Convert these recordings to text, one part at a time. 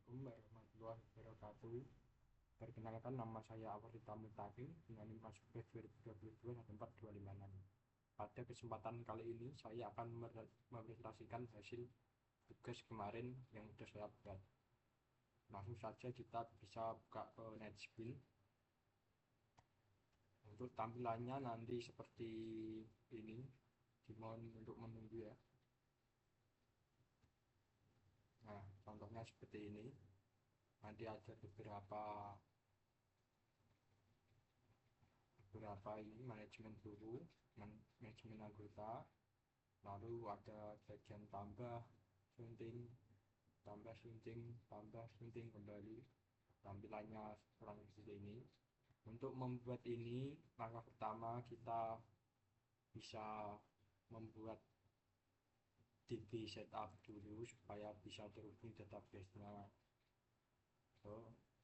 Assalamualaikum warahmatullahi wabarakatuh. Perkenalkan, nama saya Awardita Mutakin dengan NIM Masuk 2022-14256. Pada kesempatan kali ini saya akan mepresentasikan hasil tugas kemarin yang sudah saya buat. Langsung saja kita bisa buka Netscape. Untuk tampilannya nanti seperti ini, dimohon untuk menunggu ya. Nah, contohnya seperti ini. Nanti ada beberapa ini manajemen guru, manajemen anggota, lalu ada bagian tambah sunting kembali. Tampilannya kurang seperti ini. Untuk membuat ini, langkah pertama kita bisa membuat DB setup dulu supaya bisa terhubung database-nya ke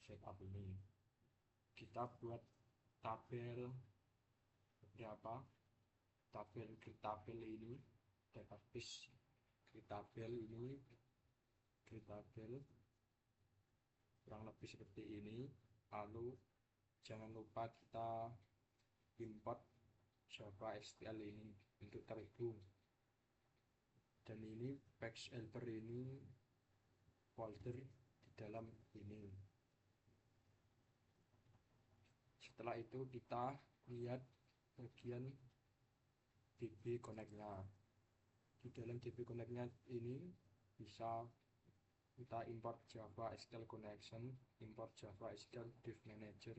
setup ini. Kita buat tabel beberapa tabel ini, database tabel kurang lebih seperti ini. Lalu jangan lupa kita import Java SQL ini untuk terhubung, dan ini page helper ini folder di dalam ini. Setelah itu kita lihat bagian DB connect-nya. Di dalam DB connect-nya ini bisa kita import Java SQL connection, import Java SQL div manager,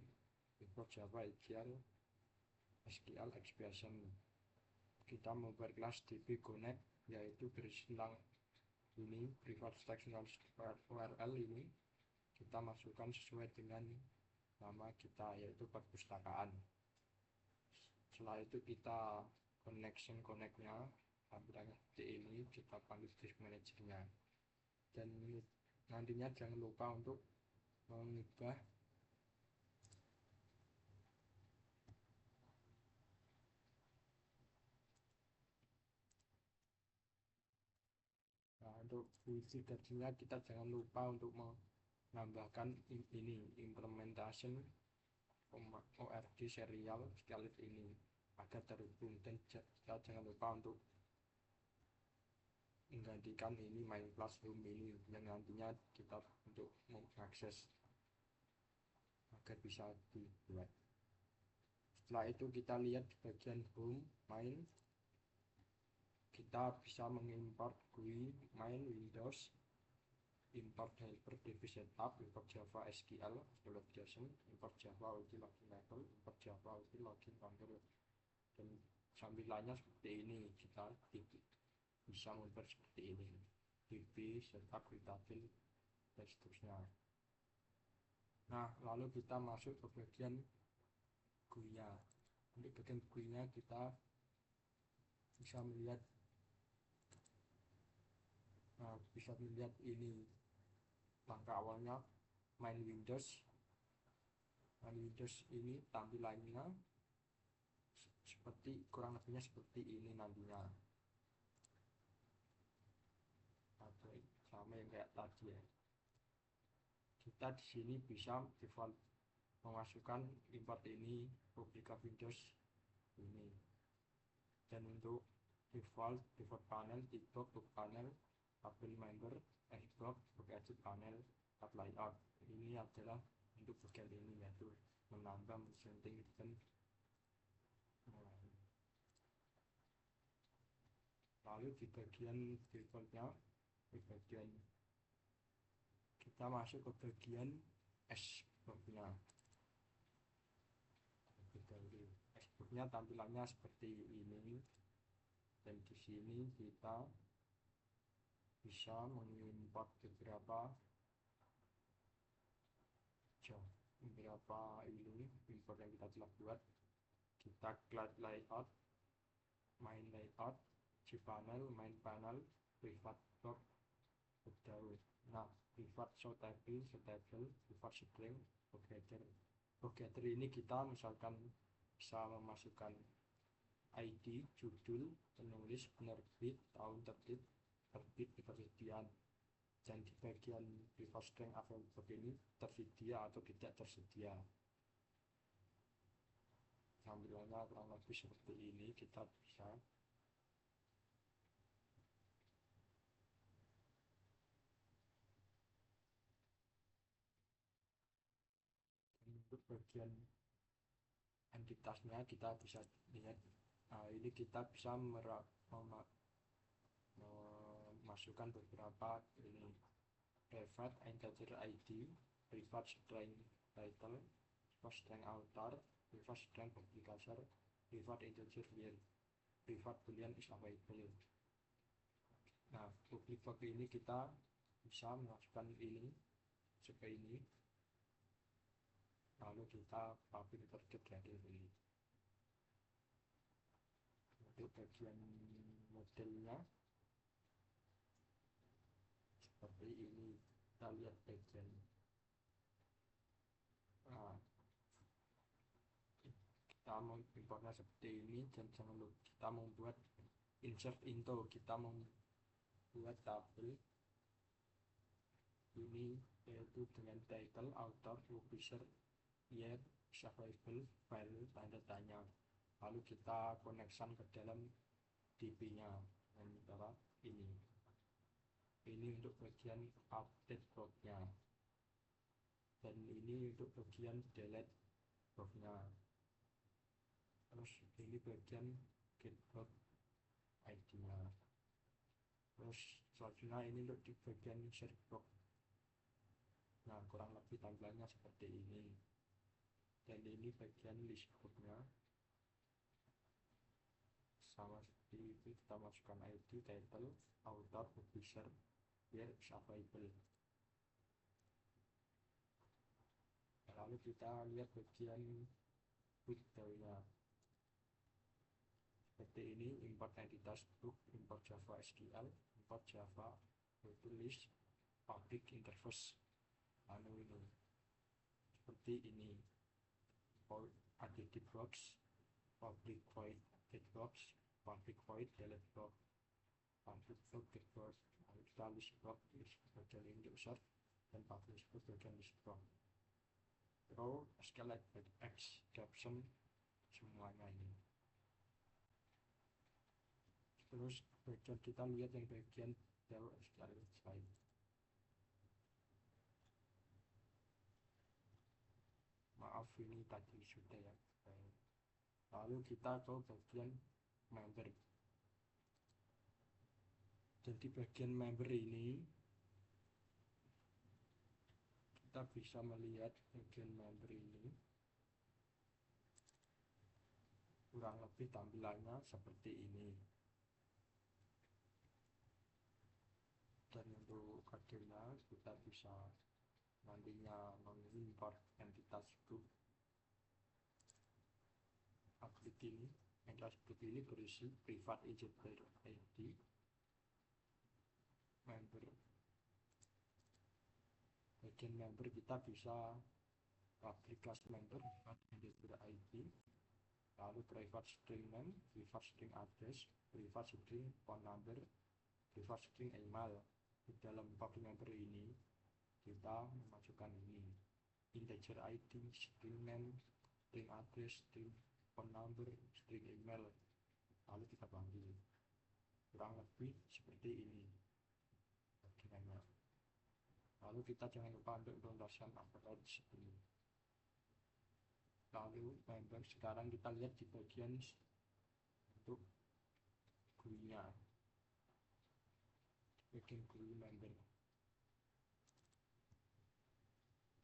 import Java SQL expression. Kita membuat kelas DB connect, yaitu berisikan ini private sectional URL ini kita masukkan sesuai dengan nama kita, yaitu perpustakaan. Setelah itu kita connect-nya tampilannya seperti ini, kita panggil disk manajernya, dan nantinya jangan lupa untuk mengubah untuk fungsi gajinya. Kita jangan lupa untuk menambahkan ini implementation org serial sekali ini agar terhubung, dan kita jangan lupa untuk menggantikan ini main classroom ini yang nantinya kita untuk mengakses agar bisa dibuat. Setelah itu kita lihat di bagian home main, kita bisa mengimport GUI main Windows, import helper DB setup, import Java SQL application, import Java uji login level, import Java uji login panel, dan tampilannya seperti ini. Kita bisa membuat seperti ini, DB setup tabel dan seterusnya. Nah, lalu kita masuk ke bagian GUI-nya. Untuk bagian GUI-nya kita bisa melihat ini langkah awalnya main Windows ini tampilannya seperti kurang lebihnya seperti ini nantinya, atau sama yang kayak tadi ya. Kita di sini bisa default memasukkan import ini public Windows ini, dan untuk default panel, tipe book panel, tabel member, Xbox, book edit panel, tab layout. Ini adalah untuk bagian ini, yaitu menambah, men-setting, dan lalu di bagian defaultnya, di bagian kita masuk ke bagian Xbox-nya. Xbox-nya tampilannya seperti ini, dan di sini kita bisa mengimport beberapa ini import yang kita telah buat. Kita klik layout, main layout, cPanel, main panel, private box, daun. Nah, private show table, private string, bookheader ini kita misalkan bisa memasukkan ID, judul, penulis, penerbit, tahun terbit, ketersediaan. dan di bagian pivot string available ini tersedia atau tidak tersedia. Tampilannya kurang lebih seperti ini. Kita bisa untuk bagian entitasnya kita bisa lihat. Nah, ini kita bisa memasukkan beberapa ini: private integer ID, private string title, private string author, private string publisher, private integer boolean, private boolean is available. Nah, public void ini kita bisa memasukkan ini seperti ini, lalu kita public target dari ini. Untuk bagian modelnya seperti ini. Kita lihat bagian. Nah, kita importnya seperti ini, dan jangan lupa kita membuat insert into. Kita membuat tabel ini, yaitu dengan title, author, publisher, year, available, file, tanda tanya. Lalu kita connection ke dalam DB-nya antara ini. Ini untuk bagian update blog-nya, dan ini untuk bagian delete blog-nya. Terus ini bagian get blog ID-nya. Terus selanjutnya ini untuk di bagian share blog. Nah, kurang lebih tampilannya seperti ini. Dan ini bagian list blog-nya. Sama seperti itu, kita masukkan ID, title, author, publisher, year, available. Lalu kita lihat bagian book-nya seperti ini: import entitas book, import Java SQL, import Java list, public interface. Lalu ini seperti ini: added box, public void get box, public void delete block, public void get box. Lalu kita list block, list bagian untuk search, dan publish block bagian list block. Row, escalate, x, caption, semuanya ini. Terus bagian kita lihat yang bagian row, escalate, slide. Maaf, ini tadi sudah ya. Lalu kita ke bagian member. Jadi bagian member ini kita bisa melihat bagian member ini kurang lebih tampilannya seperti ini. Dan untuk kodenya kita bisa nantinya mengimport entitas book. Public ini, entitas book ini berisi private integer ID, member. Bagian member kita bisa public class member, private integer ID, lalu private string name, private string address, private string phone number, private string email. Di dalam public member ini kita memasukkan ini: integer ID, string name, string address, string phone number, string email. Lalu kita panggil. Kurang lebih seperti ini bagiannya. Lalu kita jangan lupa untuk implementasikan average ini. Lalu member, sekarang kita lihat di bagian untuk GUI-nya. Bagian GUI member.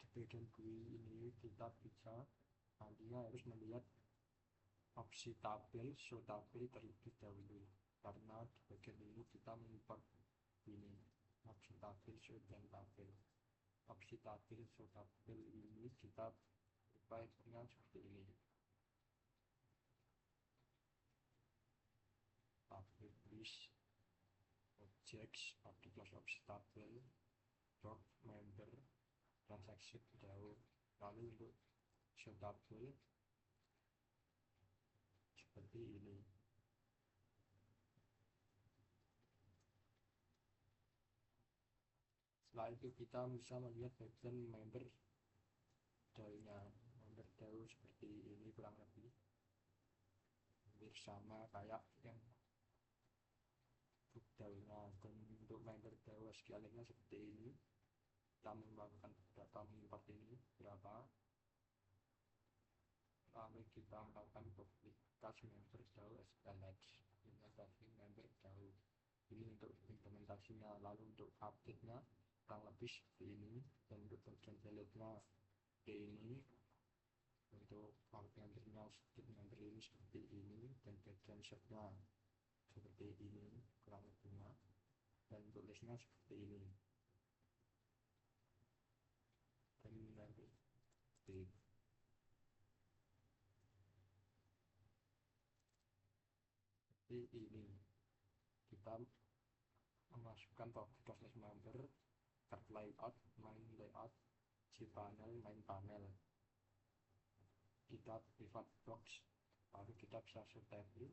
Di bagian GUI ini kita bisa nantinya harus melihat opsi tabel, show tabel terlebih dahulu, karena di bagian ini kita mengimport ini opsi tabel, show dan tabel. Opsi tabel, show tabel ini kita dengan seperti ini: public list, objects, public class opsi tabel, drop member, transaksi jauh. Lalu untuk show tabel seperti ini. Setelah itu kita bisa melihat bagian member DAO-nya. Member DAO seperti ini kurang lebih, hampir sama kayak yang book DAO-nya. Dan untuk member DAO SQL-nya seperti ini, kita melakukan data mengimport ini berapa, lalu kita melakukan publikas member DAO SQLX dengan tadi member DAO ini untuk implementasinya. Lalu untuk update-nya kurang lebih seperti ini, dan untuk bagian delete-nya seperti ini. Untuk membernya member ini seperti ini, dan bagian set-nya seperti ini kurang lebihnya, dan untuk list-nya seperti ini, dan nanti seperti ini. Seperti ini kita memasukkan public list member, card layout, main layout, cPanel, main panel, kita pivot box, lalu kita bisa set table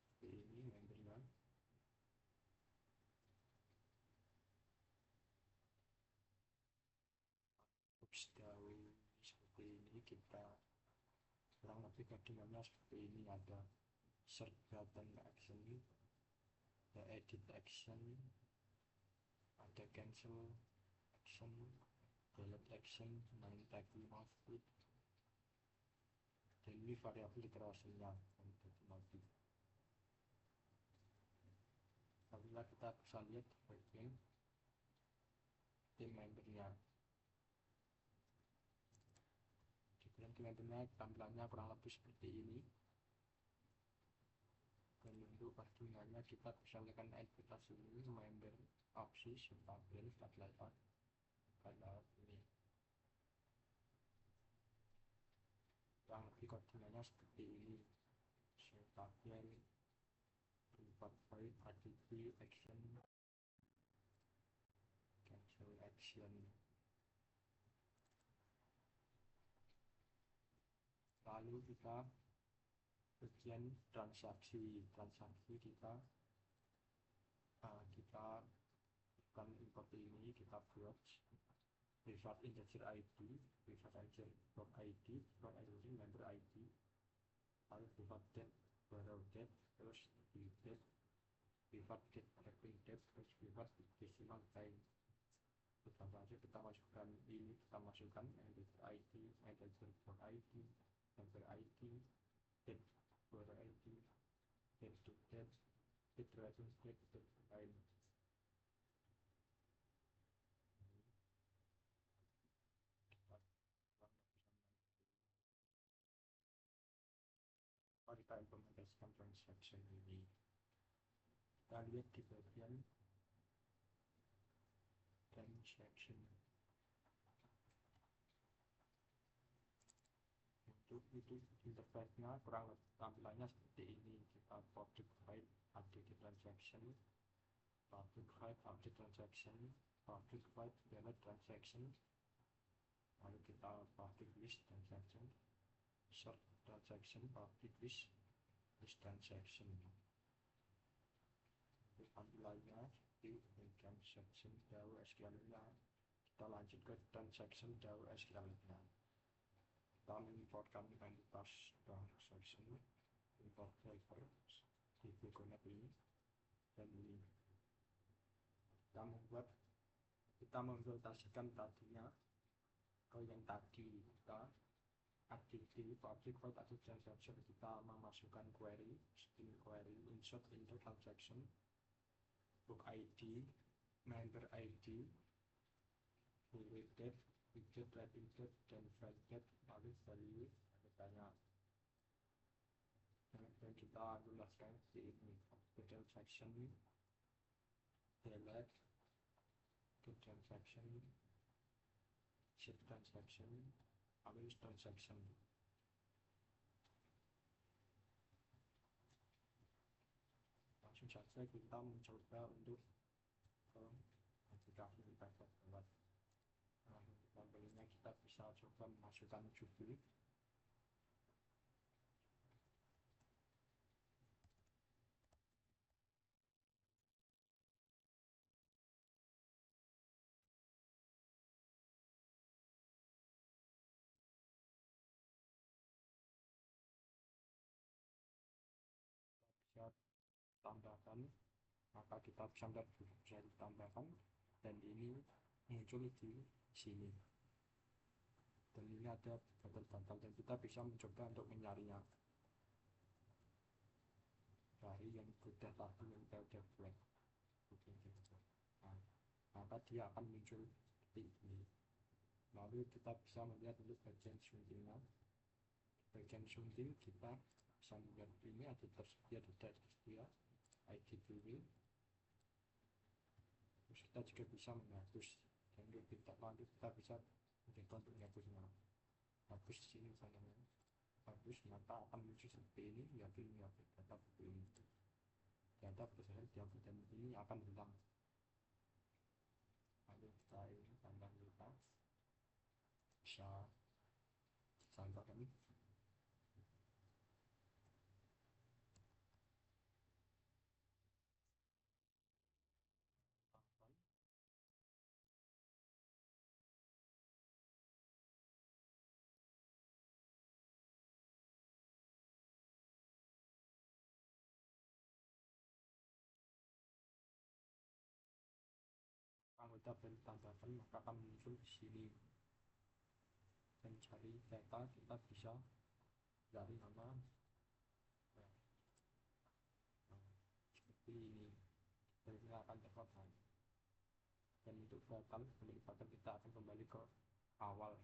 seperti ini membernya. Box DAO seperti ini, kita kurang lebih bagiannya seperti ini. Ada search button action, ada edit action, ada cancel action, delete action, main table mouse, dan ini variabel iterasinya untuk motif. Apabila kita bisa lihat bagian tim membernya, di bagian tim membernya tampilannya kurang lebih seperti ini. Dan untuk bagiannya kita bisa tekan edit ini, member opsi, tabel, layout, layout ini. Kurang lebih koordinatnya seperti ini. Tabel, import file, ADB, action, cancel action. Lalu kita bagian transaksi kita akan import ini, kita buat private integer ID, private integer.id, member ID, lalu private date, borrow date, terus due date, private date, wrapping date, terus private decimal time. Pertama aja kita masukkan ini, kita masukkan integer ID, integer.id, member ID, date, borrow ID, date to date, date wrapping date, date time. Kita implementasikan transaction ini, kita lihat di bagian transaction. Untuk itu interface-nya kurang lebih tampilannya seperti ini. Kita public void update transaction, public void update transaction, public void delete transaction, lalu kita public list transaction, sort transaction, public list transaction. Untuk tampilannya di transaction DAO SQL-nya, kita lanjut ke transaction DAO SQL-nya. Kita mengimport entitas transaction, import driver di connect ini, dan ini kita mengimplementasikan tadinya ke yang tadi. Kita activity public void active transaction, kita memasukkan query, string query, insert into transaction, book ID, member ID, widget, wrapping date, dan file date, lalu value datanya. Dan kita jelaskan di ini transaction, delete, transaction, shift transaction, lalu transaction. Langsung saja kita mencoba untuk aplikasi kita buat. Contohnya kita bisa coba memasukkan judul, maka kita bisa melihat bisa ditambahkan, dan ini muncul di sini, dan ini ada batal-batal, dan kita bisa mencoba untuk mencarinya dari yang sudah tadi yang kita udah buat. Nah, maka dia akan muncul seperti ini. Lalu kita bisa melihat untuk bagian suntingnya. Bagian sunting kita bisa melihat ini ada tersedia, tidak tersedia, ID dulu. Terus kita juga bisa menghapus, dan untuk kita lanjut kita bisa mencoba untuk menghapusnya. Hapus di sini misalnya, hapus, maka akan muncul seperti ini. Ya, ini data seperti ini, data berdasarkan dihapus, dan ini akan hilang. Lalu kita ini tambah, kita bisa tambahkan anggota baru tambahkan, maka akan muncul di sini. Dan cari data kita bisa dari nama, nah, seperti ini, dan kita akan dapatkan. Dan untuk batal, kita akan kembali ke awal,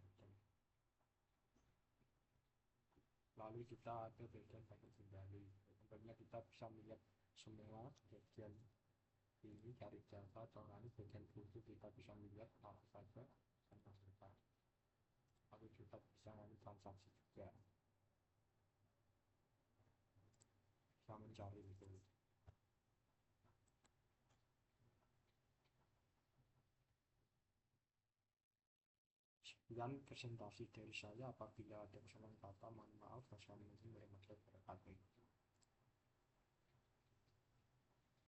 lalu kita ada bagian bagian kembali. Contohnya kita bisa melihat semua bagian ini, cari data, lalu bagian itu kita bisa melihat apa saja tentang kita. Lalu kita bisa melihat transaksi juga, bisa mencari itu. Sekian presentasi dari saya. Apabila ada kesalahan kata, mohon maaf. Wassalamualaikum warahmatullahi wabarakatuh.